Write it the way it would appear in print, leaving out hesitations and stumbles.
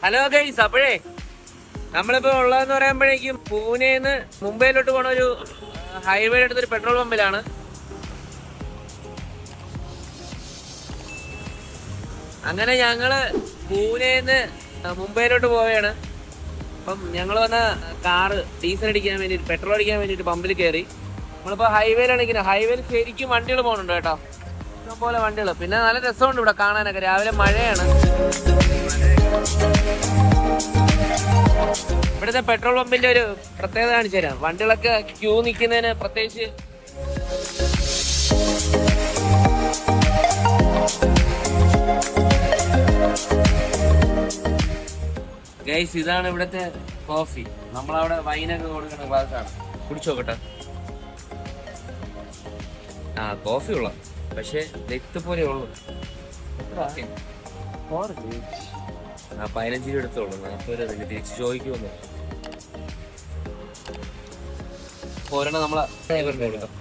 Hello guys, അപ്പോഴേ നമ്മളിപ്പോ ഉള്ളതെന്ന് പറയുമ്പോഴേക്കും പൂനെന്ന് മുംബൈയിലോട്ട് പോണ ഒരു ഹൈവേ അടുത്തൊരു പെട്രോൾ പമ്പിലാണ്. അങ്ങനെ ഞങ്ങള് പൂനെന്ന് മുംബൈയിലോട്ട് പോവുകയാണ്. അപ്പം ഞങ്ങൾ വന്ന കാറ് ഡീസൽ അടിക്കാൻ വേണ്ടിട്ട്, പെട്രോൾ അടിക്കാൻ വേണ്ടിട്ട് പമ്പിൽ കയറി. നമ്മളിപ്പോ ഹൈവേയിലാണ് ഇരിക്കുന്നത്. ഹൈവേയിൽ ശരിക്കും വണ്ടികൾ പോകുന്നുണ്ട് കേട്ടോ, ഇഷ്ടംപോലെ വണ്ടികൾ. പിന്നെ നല്ല രസമുണ്ട് ഇവിടെ കാണാനൊക്കെ. രാവിലെ മഴയാണ്. ഇവിടുത്തെ പെട്രോൾ പമ്പിന്റെ ഒരു പ്രത്യേകത കാണിച്ചു തരാം. വണ്ടികളൊക്കെ ക്യൂ നിൽക്കുന്നതിന് പ്രത്യേകിച്ച് ഗൈസ്, ഇതാണ് ഇവിടുത്തെ കോഫി. നമ്മളവിടെ വൈനൊക്കെ കൊടുക്കുന്ന ഗ്ലാസ്സാണ്. കുടിച്ചു നോക്കട്ടെ. കോഫി ഉള്ള, പക്ഷെ ലെത്ത് പോലെ ഉള്ളു. 15 രൂപ എടുത്തോളൂ. 40 രൂപ തന്നെ തിരിച്ച് ചോദിക്കുമെന്ന്. ഒരെണ്ണം നമ്മളെ ഡ്രൈവറിന്റെ കൊടുക്കാം.